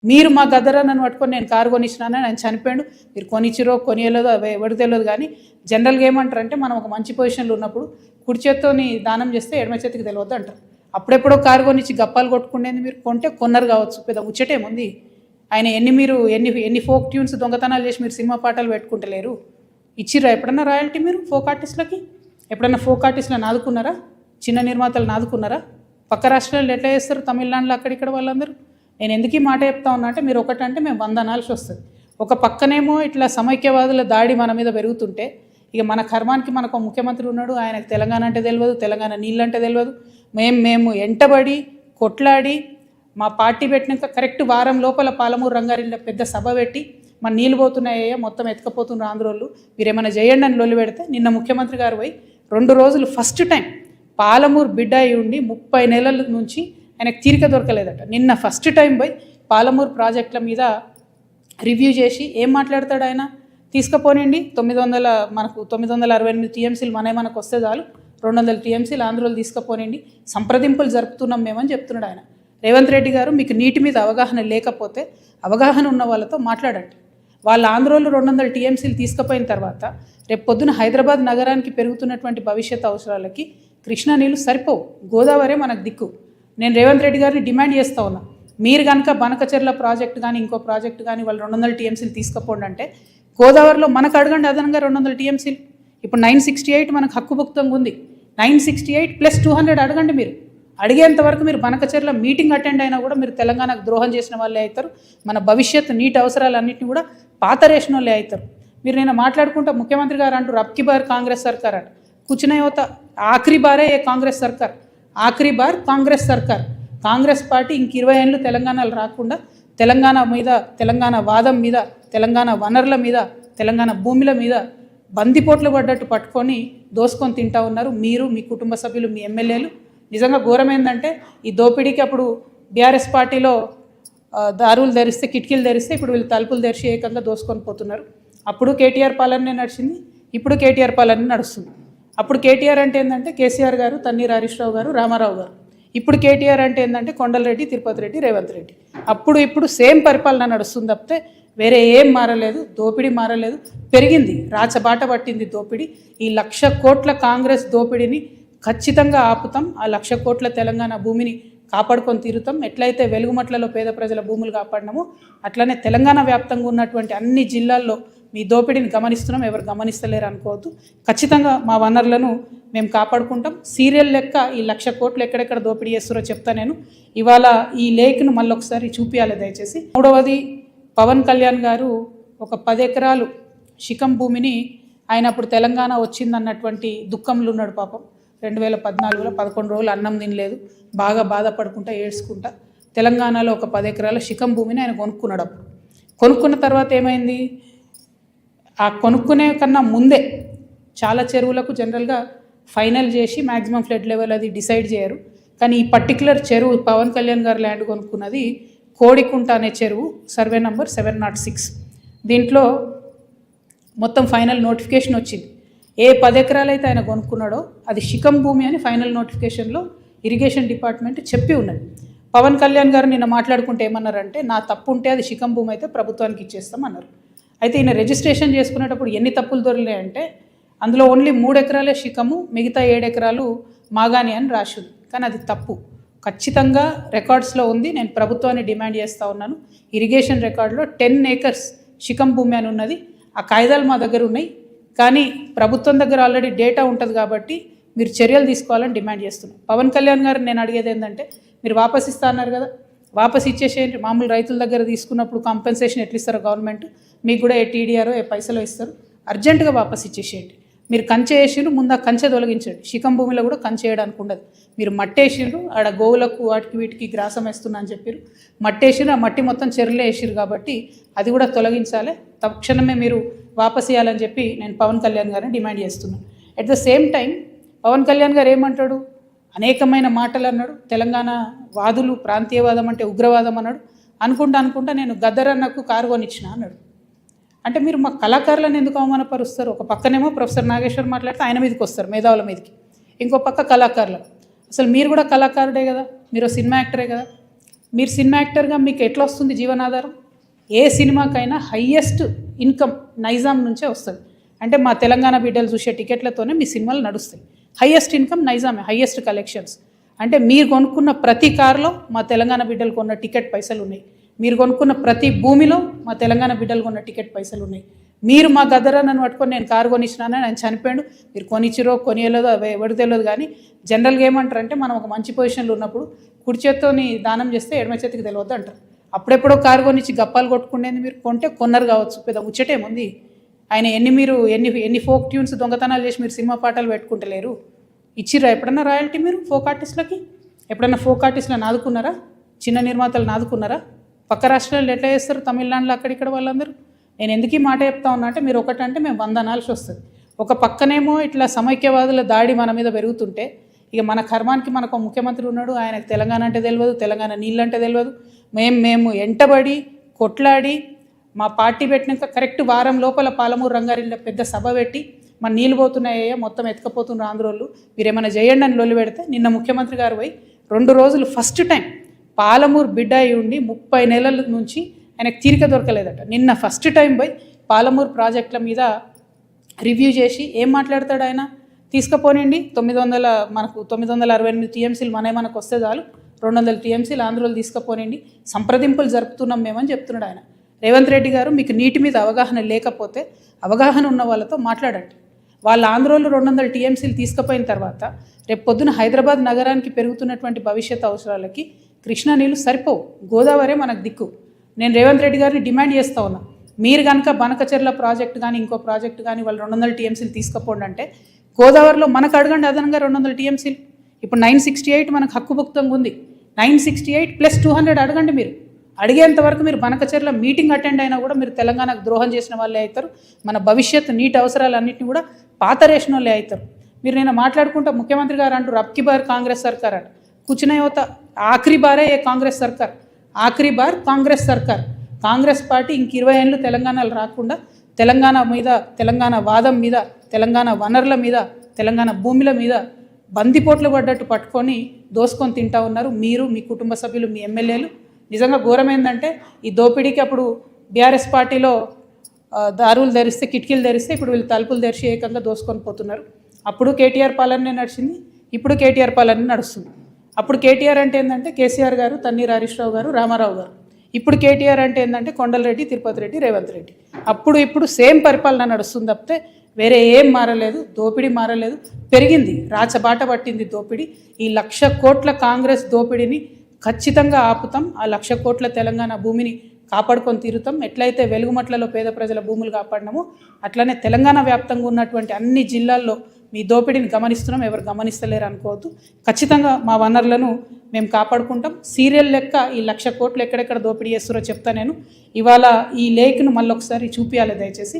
మీరు మా గద్దరన్నను పట్టుకొని నేను కారు కొనిచ్చినానని ఆయన చనిపోయాడు. మీరు కొనిచ్చిరో కొనియలేదో ఎవరికి తెలియదు. కానీ జనరల్గా ఏమంటారంటే మనం ఒక మంచి పొజిషన్లో ఉన్నప్పుడు కుడి చేత్తోని దానం చేస్తే ఎడమ చేతికి తెలియదు అంటారు. అప్పుడెప్పుడో కారు కొనిచ్చి గప్పాలు కొట్టుకునేది మీరు కొంటే కొన్నారు కావచ్చు, పెద్ద ముచ్చటేముంది. ఆయన ఎన్ని ఫోక్ ట్యూన్స్ దొంగతనాలు చేసి మీరు సినిమా పాటలు పెట్టుకుంటలేరు. ఇచ్చిర్రా ఎప్పుడన్నా రాయల్టీ మీరు ఫోక్ ఆర్టిస్టులకి? ఎప్పుడన్నా ఫోక్ ఆర్టిస్టులను ఆదుకున్నారా? చిన్న నిర్మాతలను ఆదుకున్నారా? పక్క రాష్ట్రాల్లో ఎట్లా చేస్తారు? తమిళనాడులో అక్కడిక్కడ వాళ్ళందరూ. నేను ఎందుకు ఈ మాట చెప్తా ఉన్నా అంటే, మీరు ఒకటంటే మేము 100 అనాల్సి వస్తుంది. ఒక పక్కనేమో ఇట్లా సమైక్యవాదుల దాడి మన మీద పెరుగుతుంటే, ఇక మన కర్మానికి మనకు ముఖ్యమంత్రి ఉన్నాడు, ఆయనకు తెలంగాణ అంటే తెలియదు, తెలంగాణ నీళ్ళంటే తెలియదు. మేము ఎంటబడి కొట్లాడి మా పార్టీ పెట్టినాక కరెక్ట్ వారం లోపల పాలమూరు రంగారెడ్డిలో పెద్ద సభ పెట్టి మన నీళ్ళు పోతున్నాయ్యా మొత్తం ఎత్తుకపోతున్నారు ఆంధ్రోళ్ళు, మీరు ఏమైనా చేయండి అని లొల్లి పెడితే నిన్న ముఖ్యమంత్రి గారు పోయి 2 రోజులు ఫస్ట్ టైం పాలమూరు బిడ్డ అయి ఉండి 30 నెలల నుంచి ఆయనకు తీరిక దొరకలేదట. నిన్న ఫస్ట్ టైం పోయి పాలమూరు ప్రాజెక్టుల మీద రివ్యూ చేసి ఏం మాట్లాడతాడు ఆయన? తీసుకుపోనండి 968 టీఎంసీలు మనకు వస్తే చాలు, 200 టీఎంసీలు ఆంధ్రోలు తీసుకుపోనండి, సంప్రదింపులు జరుపుతున్నాం మేమని చెప్తున్నాడు ఆయన. రేవంత్ రెడ్డి గారు, మీకు నీటి మీద అవగాహన లేకపోతే అవగాహన ఉన్న వాళ్ళతో మాట్లాడండి. వాళ్ళ ఆంధ్రోలు 200 టీఎంసీలు తీసుకుపోయిన తర్వాత రేపు పొద్దున హైదరాబాద్ నగరానికి పెరుగుతున్నటువంటి భవిష్యత్ అవసరాలకి కృష్ణా నీళ్ళు సరిపోవు, గోదావరే మనకు దిక్కు. నేను రేవంత్ రెడ్డి గారిని డిమాండ్ చేస్తూ ఉన్నా, మీరు కనుక బనకచెర్ల ప్రాజెక్టు కానీ ఇంకో ప్రాజెక్టు కానీ వాళ్ళు 200 టీఎంసీలు తీసుకుపోండి అంటే గోదావరిలో మనకు అడగండి అదనంగా 200 టీఎంసీలు. ఇప్పుడు 968 మనకు హక్కుభుక్తంగా ఉంది, 968 + 200 అడగండి. మీరు అడిగేంతవరకు మీరు బనకచెర్ల మీటింగ్ అటెండ్ అయినా కూడా మీరు తెలంగాణకు ద్రోహం చేసిన వాళ్ళే అవుతారు. మన భవిష్యత్తు నీటి అవసరాలన్నింటినీ కూడా పాతరేసిన వాళ్ళే అవుతారు. మీరు నేను మాట్లాడుకుంటా ముఖ్యమంత్రి గారు అంటారు అబ్కి బార్ కాంగ్రెస్ సర్కార్ అంట. కూర్చునే యువత ఆఖరి బారే కాంగ్రెస్ సర్కార్, ఆఖరి బార్ కాంగ్రెస్ సర్కార్. కాంగ్రెస్ పార్టీ ఇంక 20 ఏళ్ళు తెలంగాణలో రాకుండా తెలంగాణ మీద, తెలంగాణ వాదం మీద, తెలంగాణ వనరుల మీద, తెలంగాణ భూముల మీద బందిపోట్లు పడ్డట్టు పట్టుకొని దోసుకొని తింటా ఉన్నారు మీరు, మీ కుటుంబ సభ్యులు, మీ ఎమ్మెల్యేలు. నిజంగా ఘోరం ఏంటంటే ఈ దోపిడీకి అప్పుడు బీఆర్ఎస్ పార్టీలో దారులు ధరిస్తే, కిటికీలు ధరిస్తే ఇప్పుడు వీళ్ళు తలుపులు తెరిచి ఏకంగా దోసుకొని పోతున్నారు. అప్పుడు కేటీఆర్ పాలనే నడిచింది, ఇప్పుడు కేటీఆర్ పాలన నడుస్తుంది. అప్పుడు కేటీఆర్ అంటే ఏంటంటే కేసీఆర్ గారు, తన్నీర్ హరీష్ రావు గారు, రామారావు గారు. ఇప్పుడు కేటీఆర్ అంటే ఏంటంటే కొండలరెడ్డి, తిరుపతి రెడ్డి, రేవంత్ రెడ్డి. ఇప్పుడు సేమ్ పరిపాలన నడుస్తుంది తప్పితే వేరే ఏం మారలేదు. దోపిడీ మారలేదు, పెరిగింది, రాచబాట పట్టింది దోపిడీ. ఈ 1,00,000 కోట్ల కాంగ్రెస్ దోపిడీని ఖచ్చితంగా ఆపుతాం. ఆ 1,00,000 కోట్ల తెలంగాణ భూమిని కాపాడుకొని తీరుతాం. ఎట్లయితే వెలుగుమట్లలో పేద ప్రజల భూములు కాపాడినామో అట్లనే తెలంగాణ వ్యాప్తంగా ఉన్నటువంటి అన్ని జిల్లాల్లో మీ దోపిడీని గమనిస్తున్నాం. ఎవరు గమనిస్తలేరు అనుకోవద్దు. ఖచ్చితంగా మా వనరులను మేము కాపాడుకుంటాం. సీరియల్ లెక్క ఈ 1,00,000 కోట్లు ఎక్కడెక్కడ దోపిడీ చేస్తారో చెప్తా నేను. ఇవాళ ఈ లేక్ను మళ్ళీ ఒకసారి చూపించాలి దయచేసి. 3వది, పవన్ కళ్యాణ్ గారు ఒక 10 ఎకరాలు శిఖం భూమిని ఆయన అప్పుడు తెలంగాణ వచ్చిందన్నటువంటి దుఃఖంలో ఉన్నాడు పాపం. 2014లో 11 రోజులు అన్నం తినలేదు, బాగా బాధపడుకుంటా ఏడ్చుకుంటా తెలంగాణలో ఒక 10 ఎకరాల శిఖం భూమిని ఆయన కొనుక్కున్నాడు. అప్పుడు కొనుక్కున్న తర్వాత ఏమైంది? ఆ కొనుక్కునే కన్నా ముందే చాలా చెరువులకు జనరల్గా ఫైనల్ చేసి మ్యాక్సిమం ఫ్లడ్ లెవెల్ అది డిసైడ్ చేయరు. కానీ ఈ పర్టికులర్ చెరువు పవన్ కళ్యాణ్ గారు ల్యాండ్ కొనుక్కున్నది కోడికుంట అనే చెరువు, సర్వే నంబర్ 706. దీంట్లో మొత్తం ఫైనల్ నోటిఫికేషన్ వచ్చింది. ఏ 10 ఎకరాలు అయితే ఆయన కొనుక్కున్నాడో అది శిఖం భూమి అని ఫైనల్ నోటిఫికేషన్లో ఇరిగేషన్ డిపార్ట్మెంట్ చెప్పి ఉన్నది. పవన్ కళ్యాణ్ గారు నిన్న మాట్లాడుకుంటే ఏమన్నారంటే, నా తప్పు ఉంటే అది శిఖం భూమి అయితే ప్రభుత్వానికి ఇచ్చేస్తాం అన్నారు. అయితే ఈయన రిజిస్ట్రేషన్ చేసుకునేటప్పుడు ఎన్ని తప్పులు దొరికాయంటే అందులో ఓన్లీ 3 ఎకరాలే శిఖము, మిగతా 7 ఎకరాలు మాగాని అని రాసింది. కానీ అది తప్పు, ఖచ్చితంగా రికార్డ్స్లో ఉంది. నేను ప్రభుత్వాన్ని డిమాండ్ చేస్తూ ఉన్నాను. ఇరిగేషన్ రికార్డులో 10 ఏకర్స్ శిఖం భూమి అని ఉన్నది. ఆ కాయిదాలు మా దగ్గర ఉన్నాయి. కానీ ప్రభుత్వం దగ్గర ఆల్రెడీ డేటా ఉంటుంది కాబట్టి మీరు చర్యలు తీసుకోవాలని డిమాండ్ చేస్తున్నాను. పవన్ కళ్యాణ్ గారు నేను అడిగేది ఏంటంటే, మీరు వాపస్ ఇస్తా అన్నారు కదా, వాపస్ ఇచ్చేసేయండి. మామూలు రైతుల దగ్గర తీసుకున్నప్పుడు కాంపెన్సేషన్ ఎట్లా ఇస్తారో గవర్నమెంట్ మీకు కూడా టీడీఆరో పైసలు ఇస్తారు. అర్జెంటుగా వాపస్ ఇచ్చేసేయండి. మీరు కంచె వేసిండ్రు, ముందు ఆ కంచె తొలగించండి. శిఖం భూమిలో కూడా కంచె వేయడానికి ఉండదు. మీరు మట్టేసిండ్రు, ఆడ గోవులకు వాటికి వీటికి గ్రాసం వేస్తున్నా అని చెప్పారు. మట్టేసిండ్రు, ఆ మట్టి మొత్తం చెరువులే వేసిరు కాబట్టి అది కూడా తొలగించాలి. తక్షణమే మీరు వాపస్ ఇవ్వాలని చెప్పి నేను పవన్ కళ్యాణ్ గారిని డిమాండ్ చేస్తున్నాను. At the same time Pawan Kalyan గారు ఏమంటాడు? అనేకమైన మాటలు అన్నాడు. తెలంగాణ వాదులు ప్రాంతీయవాదం అంటే ఉగ్రవాదం అన్నాడు. అనుకుంటా నేను గద్దరన్నకు కారు కొనిచ్చిన అన్నాడు. అంటే మీరు మా కళాకారులను ఎందుకు అవమానపరుస్తారు? ఒక పక్కనేమో ప్రొఫెసర్ నాగేశ్వర్ మాట్లాడితే ఆయన మీదకి వస్తారు, మేధావుల మీదకి. ఇంకో పక్క కళాకారులు. అసలు మీరు కూడా కళాకారుడే కదా, మీరు సినిమా యాక్టరే కదా. మీరు సినిమా యాక్టర్గా మీకు ఎట్లా వస్తుంది జీవనాధారం? ఏ సినిమాకైనా హయ్యెస్ట్ ఇన్కమ్ నైజాం నుంచే వస్తుంది. అంటే మా తెలంగాణ బిడ్డలు చూసే టికెట్లతోనే మీ సినిమాలు నడుస్తాయి. హయ్యెస్ట్ ఇన్కమ్ నైజామే, హయ్యెస్ట్ కలెక్షన్స్. అంటే మీరు కొనుక్కున్న ప్రతి కారులో మా తెలంగాణ బిడ్డలు కొన్న టికెట్ పైసలు ఉన్నాయి. మీరు కొనుక్కున్న ప్రతి భూమిలో మా తెలంగాణ బిడ్డలు కొన్న టికెట్ పైసలు ఉన్నాయి. మీరు మా గద్దరాన్ని పట్టుకొని నేను కారు కొనిచ్చినానని ఆయన చనిపోయాడు. మీరు కొనిచ్చిరో కొనియలేదో ఎవరికి తెలియదు. కానీ జనరల్గా ఏమంటారంటే మనం ఒక మంచి పొజిషన్లో ఉన్నప్పుడు కుడి చేత్తోని దానం చేస్తే ఎడమ చేతికి తెలియదు అంటారు. అప్పుడెప్పుడో కారు కొనిచ్చి గప్పాలు కొట్టుకునేది మీరు కొంటే కొన్నారు కావచ్చు, పెద్ద ముచ్చటేముంది. ఆయన ఎన్ని ఫోక్ ట్యూన్స్ దొంగతనాలు చేసి మీరు సినిమా పాటలు పెట్టుకుంటలేరు. ఇచ్చిర్రా ఎప్పుడన్నా రాయల్టీ మీరు ఫోక్ ఆర్టిస్టులకి? ఎప్పుడన్నా ఫోక్ ఆర్టిస్టులను ఆదుకున్నారా? చిన్న నిర్మాతలను ఆదుకున్నారా? పక్క రాష్ట్రాల్లో ఎట్లా చేస్తారు? తమిళనాడులో అక్కడిక్కడ వాళ్ళందరూ. నేను ఎందుకు ఈ మాట చెప్తా ఉన్నా అంటే, మీరు ఒకటంటే మేము 100 అనాల్సి వస్తుంది. ఒక పక్కనేమో ఇట్లా సమైక్యవాదుల దాడి మన మీద పెరుగుతుంటే, ఇక మన కర్మానికి మనకు ముఖ్యమంత్రి ఉన్నాడు, ఆయనకు తెలంగాణ అంటే తెలియదు, తెలంగాణ నీళ్ళంటే తెలియదు. మేము ఎంటబడి కొట్లాడి మా పార్టీ పెట్టినాక కరెక్ట్ వారం లోపల పాలమూరు రంగారెడ్డిలో పెద్ద సభ పెట్టి మన నీళ్ళు పోతున్నాయో మొత్తం ఎత్తుకపోతున్నారు ఆంధ్రోళ్ళు, మీరు ఏమైనా చేయండి అని లొల్లి పెడితే నిన్న ముఖ్యమంత్రి గారు పోయి 2 రోజులు ఫస్ట్ టైం పాలమూరు బిడ్డ అయి ఉండి 30 నెలల నుంచి ఆయనకు తీరిక దొరకలేదట. నిన్న ఫస్ట్ టైం పోయి పాలమూరు ప్రాజెక్టుల మీద రివ్యూ చేసి ఏం మాట్లాడతాడు ఆయన? తీసుకుపోనండి 968 టీఎంసీలు మనకు వస్తే చాలు, 200 టీఎంసీలు ఆంధ్రోళ్ళు తీసుకుపోనండి, సంప్రదింపులు జరుపుతున్నాం మేమని చెప్తున్నాడు ఆయన. రేవంత్ రెడ్డి గారు, మీకు నీటి మీద అవగాహన లేకపోతే అవగాహన ఉన్న వాళ్ళతో మాట్లాడండి. వాళ్ళ ఆంధ్రోళ్ళు 200 టీఎంసీలు తీసుకుపోయిన తర్వాత రేపు పొద్దున హైదరాబాద్ నగరానికి పెరుగుతున్నటువంటి భవిష్యత్ అవసరాలకి కృష్ణా నీళ్ళు సరిపోవు, గోదావరే మనకు దిక్కు. నేను రేవంత్ రెడ్డి గారిని డిమాండ్ చేస్తూ ఉన్నా, మీరు కనుక బనకచెర్ల ప్రాజెక్టు కానీ ఇంకో ప్రాజెక్టు కానీ వాళ్ళు 200 టీఎంసీలు తీసుకుపోండి అంటే గోదావరిలో మనకు అడగండి అదనంగా 200 టీఎంసీలు. ఇప్పుడు 968 మనకు హక్కుభుక్తంగా ఉంది. 968 + 200 అడగండి. మీరు అడిగేంతవరకు మీరు బనకచెర్ల మీటింగ్ అటెండ్ అయినా కూడా మీరు తెలంగాణకు ద్రోహం చేసిన వాళ్ళే అవుతారు. మన భవిష్యత్తు నీటి అవసరాలన్నింటినీ కూడా పాతరేసిన వాళ్ళే అవుతారు. మీరు నేను మాట్లాడుకుంటా ముఖ్యమంత్రి గారు అంటారు అబ్కి బార్ కాంగ్రెస్ సర్కార్ అంట. కూర్చునే होता ఆఖరి బారే ఏ కాంగ్రెస్ సర్కార్, ఆఖరి బార్ కాంగ్రెస్ సర్కార్. కాంగ్రెస్ పార్టీ ఇంక 20 ఏళ్ళు తెలంగాణలో రాకుండా తెలంగాణ మీద, తెలంగాణ వాదం మీద, తెలంగాణ వనరుల మీద, తెలంగాణ భూముల మీద బందిపోట్లు పడ్డట్టు పట్టుకొని దోసుకొని తింటా ఉన్నారు మీరు, మీ కుటుంబ సభ్యులు, మీ ఎమ్మెల్యేలు. నిజంగా ఘోరమైందంటే ఈ దోపిడీకి అప్పుడు బీఆర్ఎస్ పార్టీలో దారులు ధరిస్తే, కిటికీలు ధరిస్తే ఇప్పుడు వీళ్ళు తలుపులు తెరిచి ఏకంగా దోసుకొని పోతున్నారు. అప్పుడు కేటీఆర్ పాలనే నడిచింది, ఇప్పుడు కేటీఆర్ పాలన నడుస్తుంది. అప్పుడు కేటీఆర్ అంటే ఏంటంటే కేసీఆర్ గారు, తన్నీర్ హరీష్ రావు గారు, రామారావు గారు. ఇప్పుడు కేటీఆర్ అంటే ఏంటంటే కొండలరెడ్డి, తిరుపతి రెడ్డి, రేవంత్ రెడ్డి. ఇప్పుడు సేమ్ పరిపాలన నడుస్తుంది తప్పితే వేరే ఏం మారలేదు. దోపిడీ మారలేదు, పెరిగింది, రాచబాట పట్టింది దోపిడీ. ఈ 1,00,000 కోట్ల కాంగ్రెస్ దోపిడీని ఖచ్చితంగా ఆపుతాం. ఆ 1,00,000 కోట్ల తెలంగాణ భూమిని కాపాడుకొని తీరుతాం. ఎట్లయితే వెలుగుమట్లలో పేద ప్రజల భూములు కాపాడినామో అట్లనే తెలంగాణ వ్యాప్తంగా ఉన్నటువంటి అన్ని జిల్లాల్లో మీ దోపిడీని గమనిస్తున్నాం. ఎవరు గమనిస్తలేరు అనుకోవద్దు. ఖచ్చితంగా మా వనరులను మేము కాపాడుకుంటాం. సీరియల్ లెక్క ఈ 1,00,000 కోట్లు ఎక్కడెక్కడ దోపిడీ చేస్తారో చెప్తా. నేను ఇవాళ ఈ లేఖను మళ్ళీ ఒకసారి చూపించాలి దయచేసి.